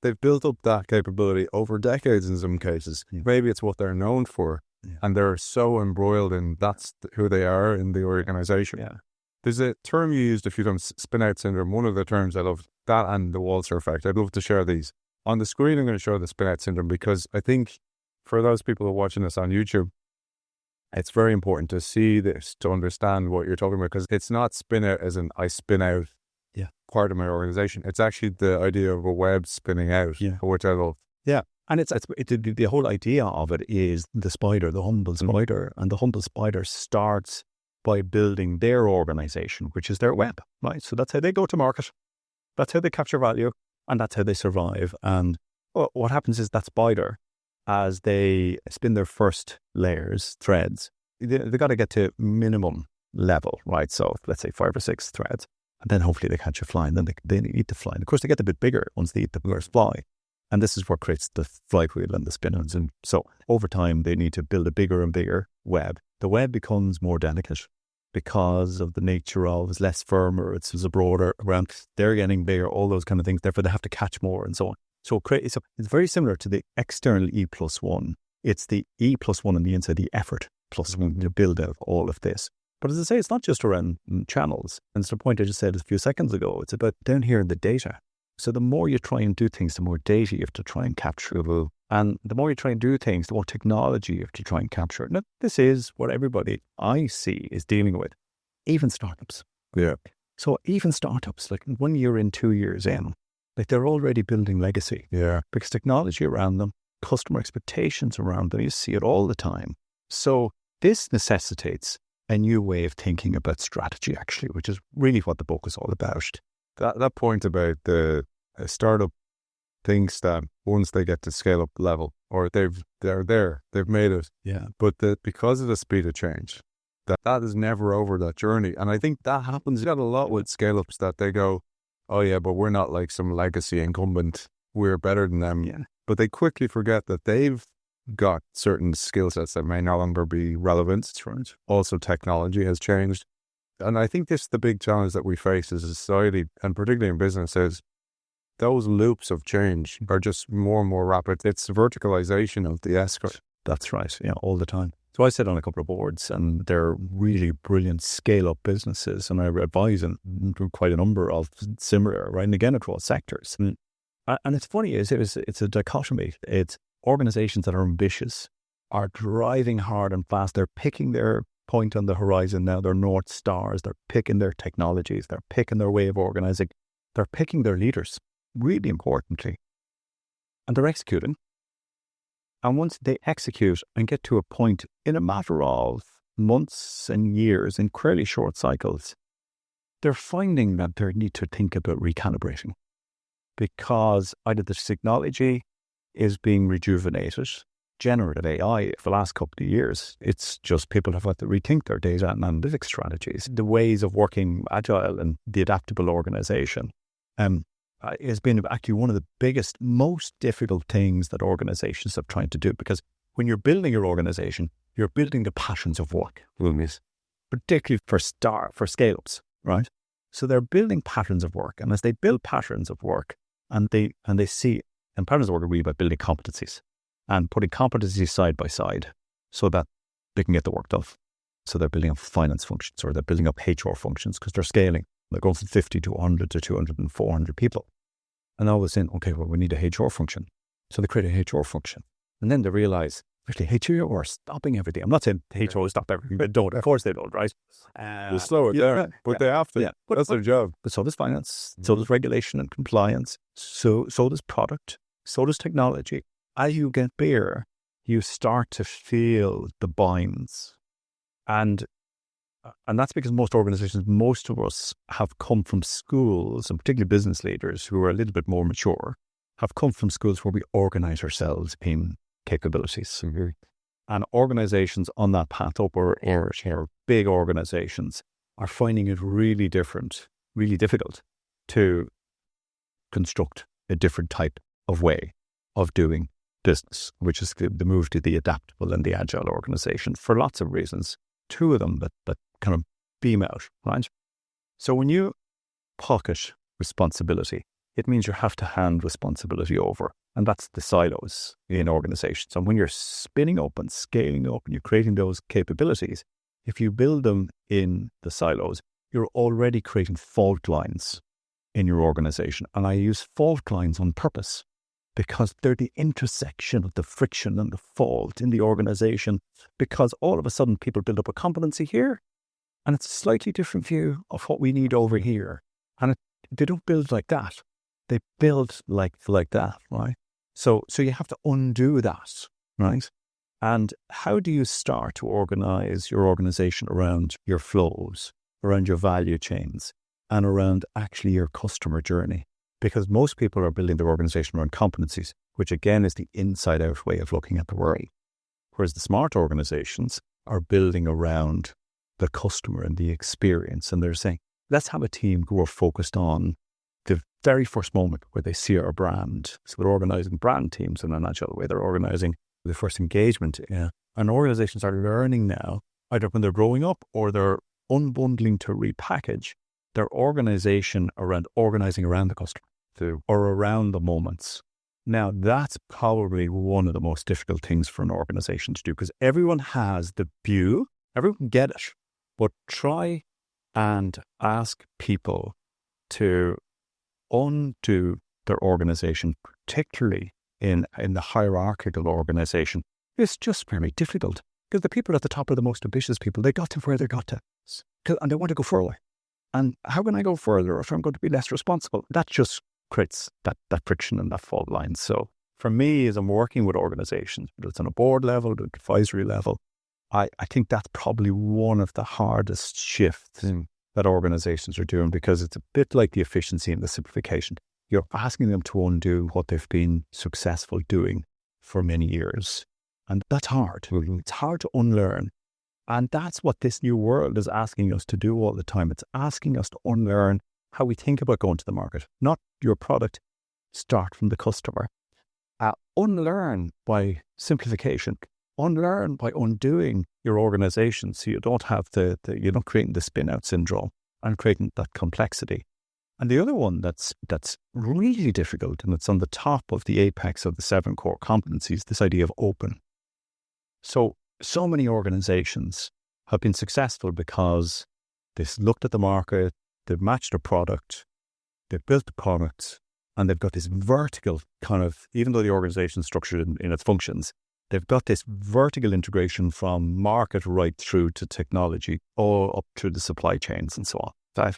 they've built up that capability over decades in some cases. Yeah. Maybe it's what they're known for, and they're so embroiled in that's who they are in the organization. Yeah. There's a term you used a few times, spin-out syndrome. One of the terms I love, that and the Waltzer effect. I'd love to share these. On the screen, I'm going to show the spin-out syndrome, because I think for those people who are watching this on YouTube, it's very important to see this, to understand what you're talking about, because it's not spin-out as in I spin out part of my organization. It's actually the idea of a web spinning out, which I love. Yeah. And it's the whole idea of it is the spider, the humble spider, and the humble spider starts by building their organization, which is their web, right? So that's how they go to market. That's how they capture value. And that's how they survive. And what happens is that spider, as they spin their first layers, threads, they got to get to minimum level, right? So let's say 5 or 6 threads. And then hopefully they catch a fly, and then they eat the fly. And of course, they get a bit bigger once they eat the first fly. And this is what creates the flywheel and the spinners. And so over time, they need to build a bigger and bigger web. The web becomes more delicate because of the nature of it's less firmer, it's a broader around, they're getting bigger, all those kind of things. Therefore, they have to catch more and so on. So it's very similar to the external E+1. It's the E+1 on the inside, the effort +1 to build out all of this. But as I say, it's not just around channels. And it's the point I just said a few seconds ago. It's about down here in the data. So the more you try and do things, the more data you have to try and capture. And the more you try and do things, the more technology you have to try and capture. Now, this is what everybody I see is dealing with, even startups. Yeah. So even startups, like 1 year in, 2 years in, like they're already building legacy. Yeah. Because technology around them, customer expectations around them, you see it all the time. So this necessitates a new way of thinking about strategy, actually, which is really what the book is all about. That point about the startup thinks that once they get to scale up level, or they've made it. Yeah. But because of the speed of change, that is never over, that journey. And I think that happens a lot with scale-ups, that they go, oh yeah, but we're not like some legacy incumbent. We're better than them. Yeah. But they quickly forget that they've got certain skill sets that may no longer be relevant. That's right. Also, technology has changed. And I think this is the big challenge that we face as a society, and particularly in business, is those loops of change are just more and more rapid. It's verticalization of the S-curve. That's right. Yeah, all the time. So I sit on a couple of boards, and they're really brilliant scale-up businesses, and I advise on quite a number of similar, right, and again across sectors. And it's funny, it's a dichotomy. It's organizations that are ambitious, are driving hard and fast. They're picking their point on the horizon now, their North Stars. They're picking their technologies. They're picking their way of organizing. They're picking their leaders, really importantly. And they're executing. And once they execute and get to a point in a matter of months and years, in fairly short cycles, they're finding that they need to think about recalibrating, because either the technology is being rejuvenated. Generative AI, for the last couple of years, it's just people have had to rethink their data and analytics strategies. The ways of working agile and the adaptable organization has been actually one of the biggest, most difficult things that organizations have tried to do, because when you're building your organization, you're building the patterns of work, particularly for scale-ups, right? So they're building patterns of work, and as they build patterns of work, and they see, and patterns of work are really about building competencies and putting competencies side by side so that they can get the work done. So they're building up finance functions, or they're building up HR functions, because they're scaling. They're going from 50 to 100 to 200 and 400 people. And all of a sudden, okay, well, we need a HR function. So they create a HR function. And then they realize, actually, HR are stopping everything. I'm not saying HR will stop everything, but don't. Of course they don't, right? They'll slow it down, but they have to. Yeah. That's their job. But so does finance, so does regulation and compliance, so does product, so does technology. As you get bigger, you start to feel the binds. And that's because most organizations, most of us have come from schools, and particularly business leaders who are a little bit more mature, have come from schools where we organize ourselves in capabilities. Mm-hmm. And organizations on that path up, or big organizations, are finding it really difficult to construct a different type of way of doing business, which is the move to the adaptable and the agile organization, for lots of reasons. Two of them that kind of beam out, right? So when you pocket responsibility, it means you have to hand responsibility over. And that's the silos in organizations. And when you're spinning up and scaling up and you're creating those capabilities, if you build them in the silos, you're already creating fault lines in your organization. And I use fault lines on purpose, because they're the intersection of the friction and the fault in the organization, because all of a sudden people build up a competency here, and it's a slightly different view of what we need over here. And they don't build like that. They build like that, right? So you have to undo that, right? And how do you start to organize your organization around your flows, around your value chains, and around actually your customer journey? Because most people are building their organization around competencies, which again is the inside-out way of looking at the world. Whereas the smart organizations are building around the customer and the experience. And they're saying, let's have a team who are focused on the very first moment where they see our brand. So they're organizing brand teams in an agile way. They're organizing the first engagement. Yeah. And organizations are learning now, either when they're growing up or they're unbundling to repackage their organization around organizing around the customer or around the moments. Now, that's probably one of the most difficult things for an organization to do, because everyone has the view, everyone can get it, but try and ask people to undo their organization, particularly in the hierarchical organization. It's just very difficult, because the people at the top are the most ambitious people. They got to where they got to, and they want to go further. And how can I go further if I'm going to be less responsible? That just creates that friction and that fault line. So for me, as I'm working with organizations, whether it's on a board level, at an advisory level, I think that's probably one of the hardest shifts that organizations are doing, because it's a bit like the efficiency and the simplification. You're asking them to undo what they've been successful doing for many years. And that's hard. It's hard to unlearn. And that's what this new world is asking us to do all the time. It's asking us to unlearn how we think about going to the market, not your product, start from the customer. Unlearn by simplification, unlearn by undoing your organization so you don't have you're not creating the spin out syndrome and creating that complexity. And the other one that's really difficult, and it's on the top of the apex of the 7 core competencies, this idea of open. So many organizations have been successful because they've looked at the market, they've matched their product, they've built the product, and they've got this vertical kind of, even though the organization is structured in its functions, they've got this vertical integration from market right through to technology, all up through the supply chains and so on.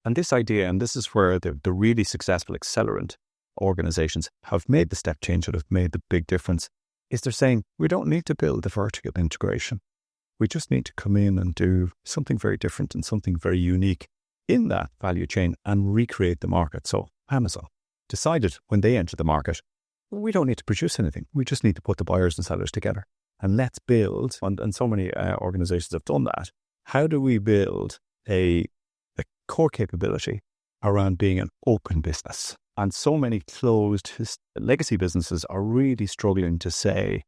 And this idea, and this is where the really successful accelerant organizations have made the step change that have made the big difference, is they're saying, we don't need to build the vertical integration. We just need to come in and do something very different and something very unique in that value chain and recreate the market. So Amazon decided when they entered the market, we don't need to produce anything. We just need to put the buyers and sellers together. And let's build, and so many organizations have done that. How do we build a core capability around being an open business? And so many closed legacy businesses are really struggling to say,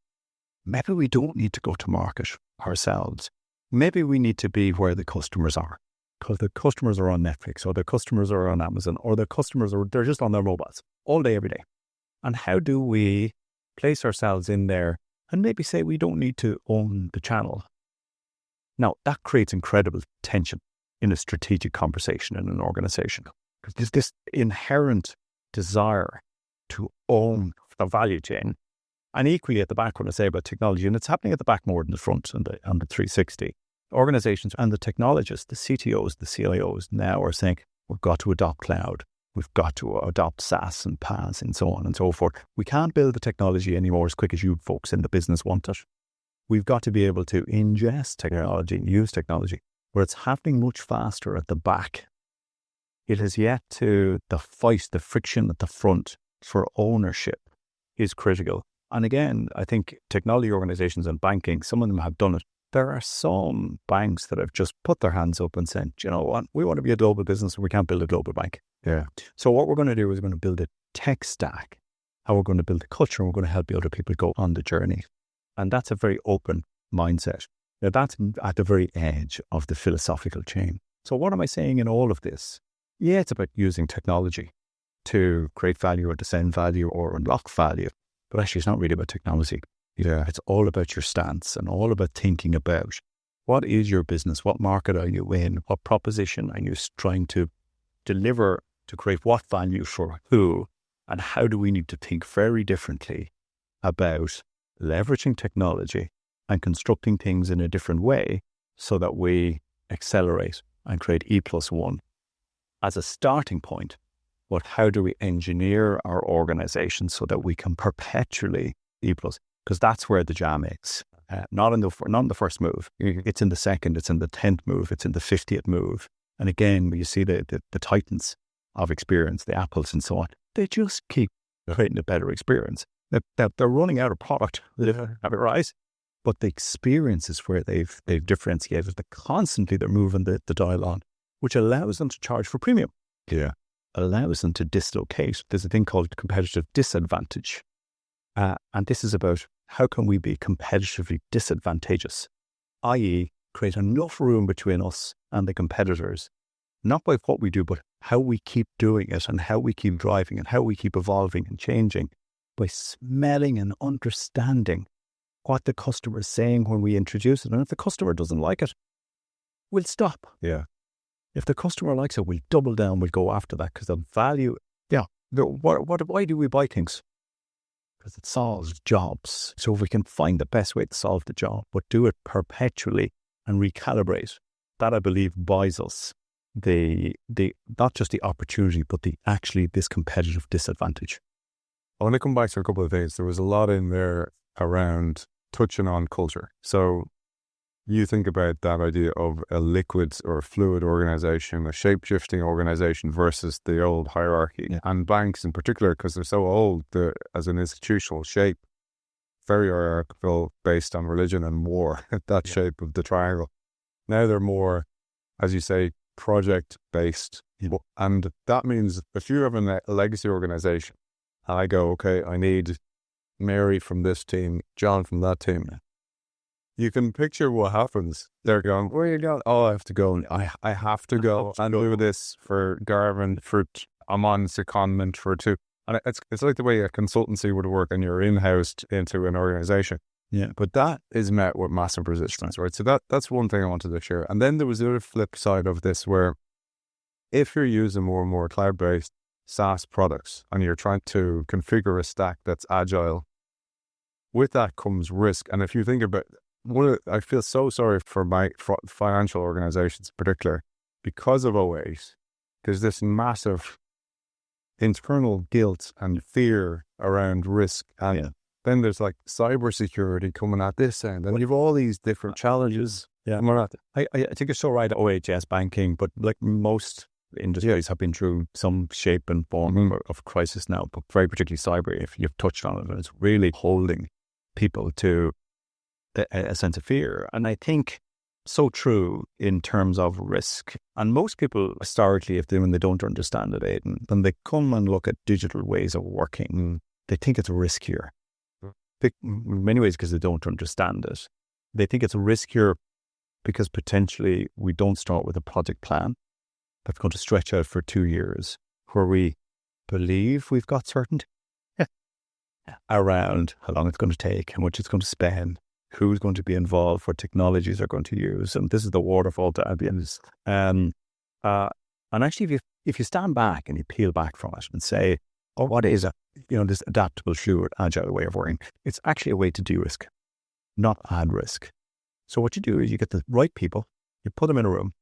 maybe we don't need to go to market ourselves. Maybe we need to be where the customers are, because the customers are on Netflix, or the customers are on Amazon, or the customers they're just on their mobiles all day, every day. And how do we place ourselves in there and maybe say we don't need to own the channel? Now, that creates incredible tension in a strategic conversation in an organization, because there's this inherent desire to own the value chain. And equally at the back, when I say about technology, and it's happening at the back more than the front and the 360, organizations and the technologists, the CTOs, the CIOs now are saying, we've got to adopt cloud. We've got to adopt SaaS and PaaS and so on and so forth. We can't build the technology anymore as quick as you folks in the business want it. We've got to be able to ingest technology and use technology where it's happening much faster at the back. It is yet to the fight, the friction at the front for ownership is critical. And again, I think technology organizations and banking, some of them have done it. There are some banks that have just put their hands up and said, you know what, we want to be a global business and we can't build a global bank. Yeah. So what we're going to do is we're going to build a tech stack, how we're going to build a culture, and we're going to help the other people go on the journey. And that's a very open mindset. Now that's at the very edge of the philosophical chain. So what am I saying in all of this? Yeah, it's about using technology to create value or to send value or unlock value. But actually, it's not really about technology. Yeah, it's all about your stance and all about thinking about what is your business? What market are you in? What proposition are you trying to deliver to create what value for who? And how do we need to think very differently about leveraging technology and constructing things in a different way so that we accelerate and create E+1 as a starting point? But how do we engineer our organization so that we can perpetually E+? Because that's where the jam is. Not in the first move. It's in the second, it's in the 10th move, it's in the 50th move. And again, you see the titans of experience, the Apples and so on, they just keep creating a better experience. They're running out of product, right? But the experience is where they've differentiated. Constantly they're moving the dial on, which allows them to charge for premium. Yeah. Allows them to dislocate. There's a thing called competitive disadvantage. And this is about how can we be competitively disadvantageous, i.e. create enough room between us and the competitors, not by what we do, but how we keep doing it and how we keep driving and how we keep evolving and changing by smelling and understanding what the customer is saying when we introduce it. And if the customer doesn't like it, we'll stop. Yeah. If the customer likes it, we'll double down, we'll go after that because the value, why do we buy things? Because it solves jobs. So if we can find the best way to solve the job, but do it perpetually and recalibrate, that I believe buys us the not just the opportunity, but this competitive disadvantage. I want to come back to a couple of things. There was a lot in there around touching on culture. So you think about that idea of a liquid or fluid organization, a shape-shifting organization versus the old hierarchy. Yeah. And banks in particular, because they're so old as an institutional shape, very hierarchical, based on religion and war, that shape of the triangle. Now they're more, as you say, project-based. And that means if you have a legacy organization, and I go, okay, I need Mary from this team, John from that team, you can picture what happens. They're going, where are you going? Oh, I have to go. I have to go and do this for Garvan, I'm on secondment for 2. And it's like the way a consultancy would work and you're in-housed into an organization. Yeah. But that is met with massive resistance, right? So that's one thing I wanted to share. And then there was the other flip side of this where if you're using more and more cloud-based SaaS products and you're trying to configure a stack that's agile, with that comes risk. And if you think about I feel so sorry for my financial organizations in particular because of '08. There's this massive internal guilt and fear around risk. And then there's like cybersecurity coming at this end. And you've all these different challenges. Yeah. I think you're so right at OHS banking, but like most industries have been through some shape and form of crisis now, but very particularly cyber, if you've touched on it, and it's really holding people to a sense of fear. And I think so true in terms of risk. And most people historically, when they don't understand it, Aidan, when they come and look at digital ways of working, they think it's riskier. In many ways because they don't understand it. They think it's riskier because potentially we don't start with a project plan that's going to stretch out for 2 years, where we believe we've got certainty around how long it's going to take, how much it's going to spend, who's going to be involved, what technologies are going to use. And this is the waterfall to the end. And actually, if you stand back and you peel back from it and say, oh, what is this adaptable, fluid, agile way of working? It's actually a way to de-risk, not add risk. So what you do is you get the right people, you put them in a room,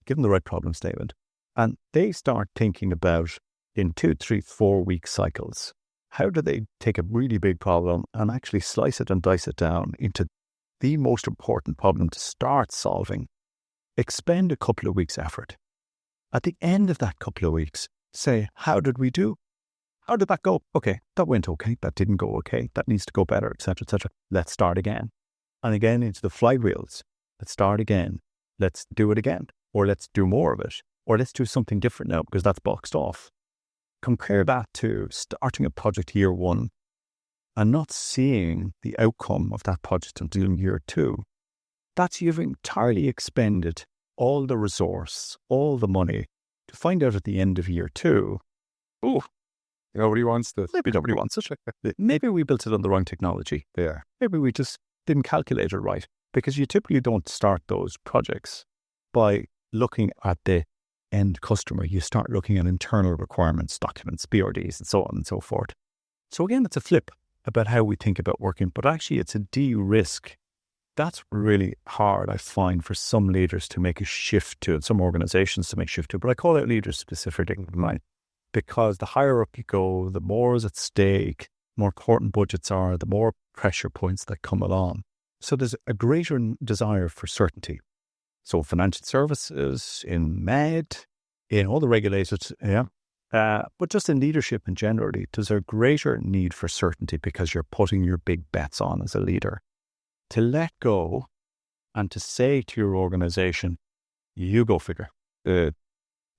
give them the right problem statement, and they start thinking about, in 2, 3, 4 week cycles, how do they take a really big problem and actually slice it and dice it down into the most important problem to start solving, expend a couple of weeks' effort. At the end of that couple of weeks, say, how did we do? How did that go? Okay, that went okay. That didn't go okay. That needs to go better, etc., etc. Let's start again. And again into the flywheels. Let's start again. Let's do it again. Or let's do more of it. Or let's do something different now because that's boxed off. Compare that to starting a project year 1 and not seeing the outcome of that project until year 2. That's you've entirely expended all the resource, all the money to find out at the end of year 2, oh, nobody wants this. Maybe nobody wants it. Maybe we built it on the wrong technology. Yeah. Maybe we just didn't calculate it right, because you typically don't start those projects by looking at the end customer. You start looking at internal requirements, documents, BRDs, and so on and so forth. So again, it's a flip about how we think about working, but actually it's a de-risk. That's really hard, I find, for some leaders to make a shift to, and some organizations to make a shift to, but I call out leaders specifically, right? Because the higher up you go, the more is at stake, the more important budgets are, the more pressure points that come along. So there's a greater desire for certainty. So financial services, in med, in all the regulated, but just in leadership in generally, there's a greater need for certainty because you're putting your big bets on as a leader. To let go and to say to your organization, you go figure.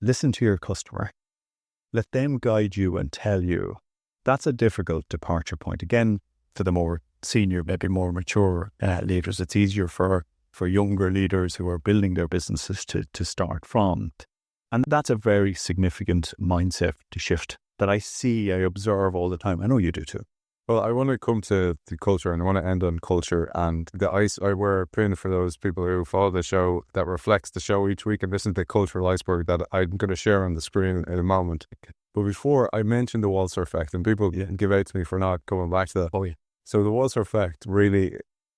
Listen to your customer. Let them guide you and tell you. That's a difficult departure point. Again, to the more senior, maybe more mature leaders, it's easier for younger leaders who are building their businesses to start from. And that's a very significant mindset to shift that I see, I observe all the time. I know you do too. Well, I want to come to the culture, and I want to end on culture. And I wear a pin for those people who follow the show that reflects the show each week. And this is the cultural iceberg that I'm going to share on the screen in a moment. But before, I mentioned the Waltzer effect, and people give out to me for not coming back to that. Oh, yeah. So the Waltzer effect really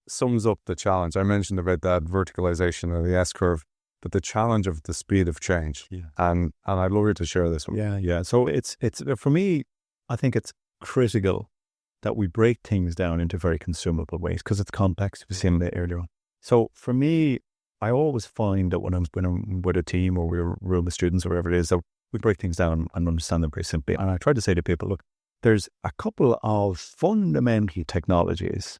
sums up the challenge. I mentioned about that verticalization of the S-curve, but the challenge of the speed of change. Yeah. And I'd love you to share this one. Yeah. So it's for me, I think it's critical that we break things down into very consumable ways because it's complex. We've seen that earlier on. So for me, I always find that when I'm with a team or we're a room of students or whatever it is, that we break things down and understand them very simply. And I try to say to people, look, there's a couple of fundamental technologies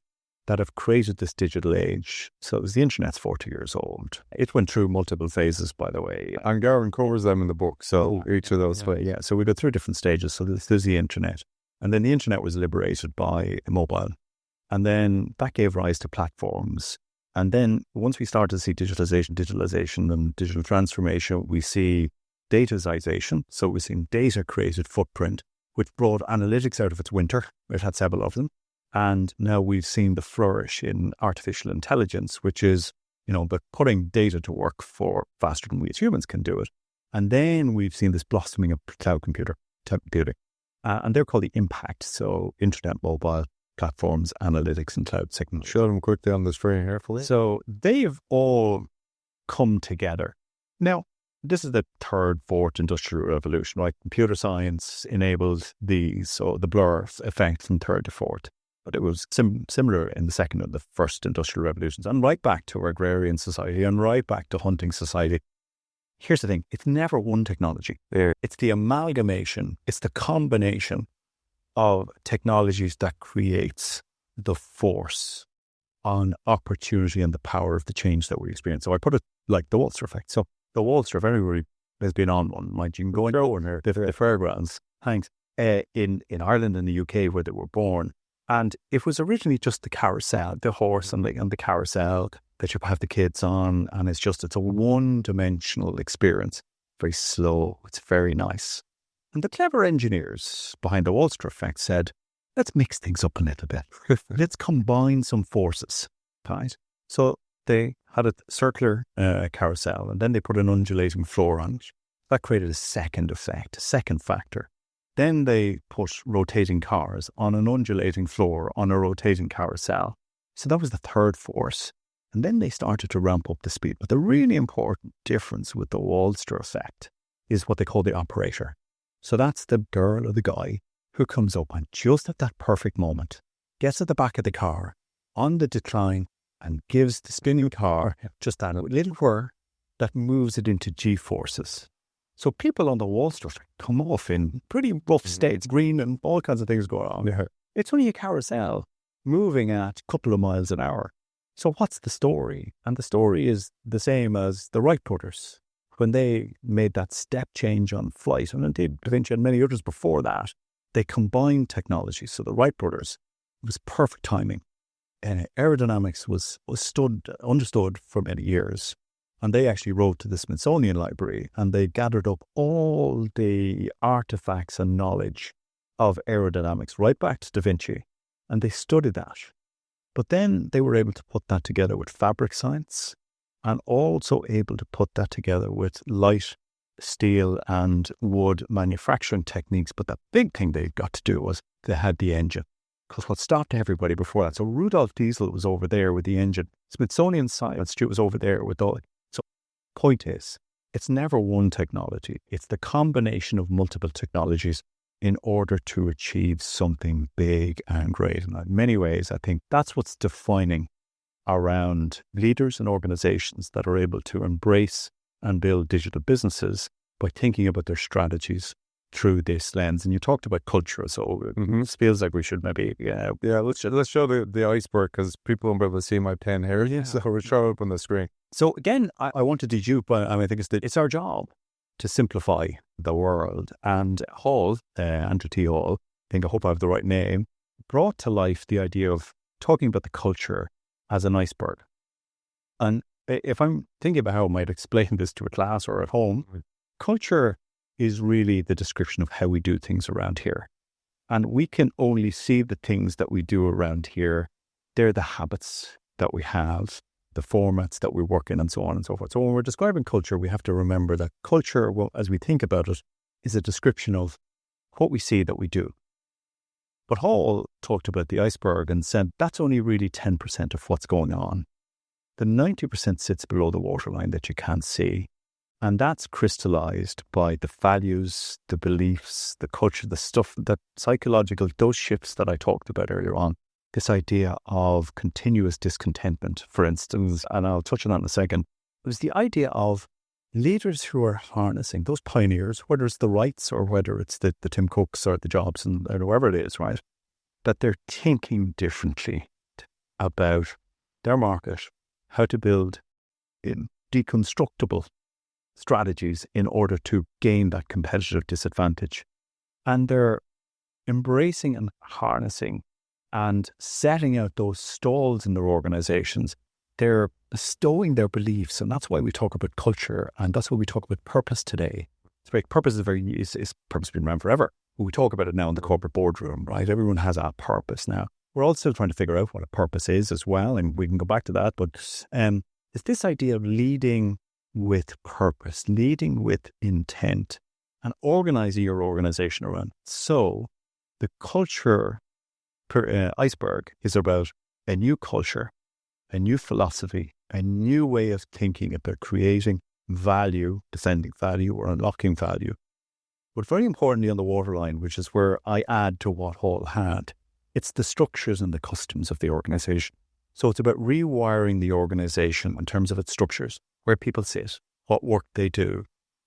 that have created this digital age. So it was the internet's 40 years old. It went through multiple phases, by the way. And Garvan covers them in the book. So each of those. Yeah. So we go through different stages. So there's the internet. And then the internet was liberated by mobile. And then that gave rise to platforms. And then once we started to see digitalization and digital transformation, we see datization. So we're seeing data created footprint, which brought analytics out of its winter. It had several of them. And now we've seen the flourish in artificial intelligence, which is, but putting data to work for faster than we as humans can do it. And then we've seen this blossoming of cloud computing. And they're called the impact. So internet, mobile, platforms, analytics, and cloud technology. Show them quickly on the screen here, please. So they've all come together. Now, this is the third, fourth industrial revolution, right? Computer science enabled these, so the blur effect from third to fourth. But it was similar in the second and the first industrial revolutions, and right back to our agrarian society and right back to hunting society. Here's the thing. It's never one technology. It's the amalgamation. It's the combination of technologies that creates the force on opportunity and the power of the change that we experience. So I put it like the Waltzer effect. So the Waltzer, if everybody has been on one, right? You can go and go in here, the fairgrounds, thanks, in Ireland and the UK where they were born. And it was originally just the carousel, the horse and the carousel that you have the kids on. And it's a one-dimensional experience. Very slow. It's very nice. And the clever engineers behind the Waltzer effect said, let's mix things up a little bit. Let's combine some forces, right? So they had a circular carousel, and then they put an undulating floor on it. That created a second effect, a second factor. Then they put rotating cars on an undulating floor on a rotating carousel. So that was the third force. And then they started to ramp up the speed. But the really important difference with the Waltzer effect is what they call the operator. So that's the girl or the guy who comes up and just at that perfect moment gets at the back of the car on the decline and gives the spinning car just that little whir that moves it into G-forces. So people on the Waltzer come off in pretty rough states, green and all kinds of things going on. Yeah. It's only a carousel moving at a couple of miles an hour. So what's the story? And the story is the same as the Wright brothers. When they made that step change on flight, and indeed Da Vinci and many others before that, they combined technology. So the Wright brothers, it was perfect timing. And aerodynamics was understood for many years. And they actually wrote to the Smithsonian Library and they gathered up all the artifacts and knowledge of aerodynamics right back to Da Vinci. And they studied that. But then they were able to put that together with fabric science and also able to put that together with light, steel and wood manufacturing techniques. But the big thing they got to do was they had the engine. Because what stopped everybody before that, so Rudolf Diesel was over there with the engine. Smithsonian Science Institute was over there with all. So point is, it's never one technology. It's the combination of multiple technologies in order to achieve something big and great. And in many ways, I think that's what's defining around leaders and organizations that are able to embrace and build digital businesses by thinking about their strategies through this lens. And you talked about culture, so it feels like we should maybe let's show the iceberg, because people won't be able to see my pen here. Yeah. So we'll show it up on the screen. So again, I wanted to dupe, I think it's our job to simplify the world. And Hall, Andrew T. Hall, I hope I have the right name, brought to life the idea of talking about the culture as an iceberg. And if I'm thinking about how I might explain this to a class or at home, culture is really the description of how we do things around here. And we can only see the things that we do around here. They're the habits that we have, the formats that we work in, and so on and so forth. So when we're describing culture, we have to remember that culture, well, as we think about it, is a description of what we see that we do. But Hall talked about the iceberg and said that's only really 10% of what's going on. The 90% sits below the waterline that you can't see. And that's crystallized by the values, the beliefs, the culture, the stuff, that psychological, those shifts that I talked about earlier on. This idea of continuous discontentment, for instance, and I'll touch on that in a second. It was the idea of leaders who are harnessing those pioneers, whether it's the Wrights or whether it's the Tim Cooks or the Jobs and whoever it is, right? That they're thinking differently. about their market, how to build in deconstructible strategies in order to gain that competitive disadvantage. And they're embracing and harnessing and setting out those stalls in their organizations. They're bestowing their beliefs. And that's why we talk about culture. And that's why we talk about purpose today. Purpose is purpose been around forever. But we talk about it now in the corporate boardroom, right? Everyone has a purpose now. We're all still trying to figure out what a purpose is as well. And we can go back to that. But it's this idea of leading with purpose, leading with intent, and organizing your organization around. So the culture Iceberg is about a new culture, a new philosophy, a new way of thinking about creating value, defending value, or unlocking value. But very importantly on the waterline, which is where I add to what Hall had, it's the structures and the customs of the organization. So it's about rewiring the organization in terms of its structures, where people sit, what work they do,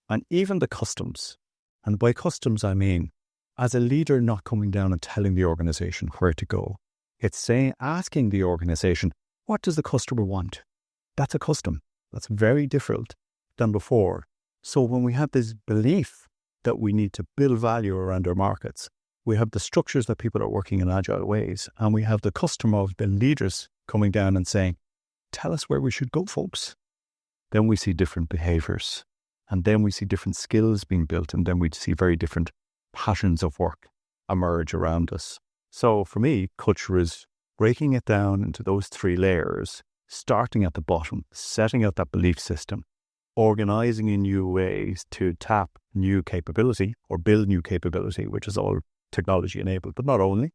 and even the customs. And by customs, I mean, as a leader not coming down and telling the organization where to go. It's asking the organization, what does the customer want? That's a custom. That's very different than before. So when we have this belief that we need to build value around our markets, we have the structures that people are working in agile ways, and we have the custom of the leaders coming down and saying, tell us where we should go, folks. Then we see different behaviors, and then we see different skills being built, and then we see very different patterns of work emerge around us. So for me, culture is breaking it down into those three layers, starting at the bottom, setting out that belief system, organizing in new ways to tap new capability or build new capability, which is all technology enabled, but not only,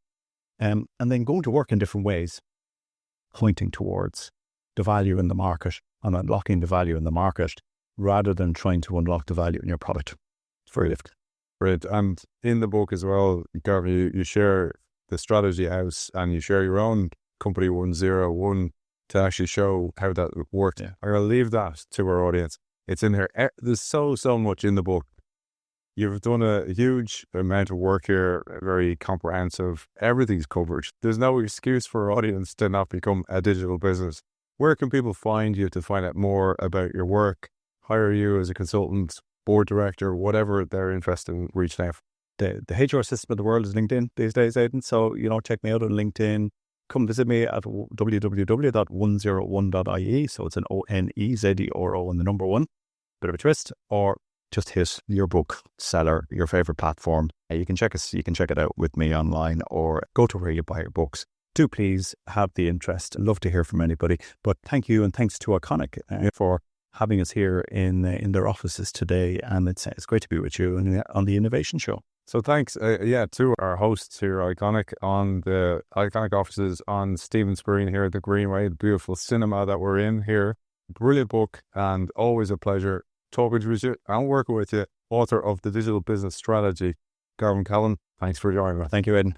and then going to work in different ways, pointing towards the value in the market and unlocking the value in the market rather than trying to unlock the value in your product. It's very difficult. Great. And in the book as well, Garvan, you share the strategy house and you share your own company 101 to actually show how that worked. Yeah. I'm going to leave that to our audience. It's in there. There's so much in the book. You've done a huge amount of work here, very comprehensive. Everything's covered. There's no excuse for our audience to not become a digital business. Where can people find you to find out more about your work, hire you as a consultant, board director, whatever they're interested in reaching out? The HR system of the world is LinkedIn these days, Aidan. So, check me out on LinkedIn. Come visit me at www.101.ie. So it's an ONEZERO and the number one. Bit of a twist. Or just hit your book seller, your favorite platform. You can check it out with me online or go to where you buy your books. Do please have the interest. I'd love to hear from anybody. But thank you, and thanks to Iconic for having us here in their offices today. And it's great to be with you on the Innovation Show. So thanks, to our hosts here, Iconic, on the Iconic offices on Stephen's Green here at the Greenway, the beautiful cinema that we're in here. Brilliant book, and always a pleasure talking to you and working with you. Author of The Digital Business Strategy, Garvan Callan. Thanks for joining us. Thank you, Aidan.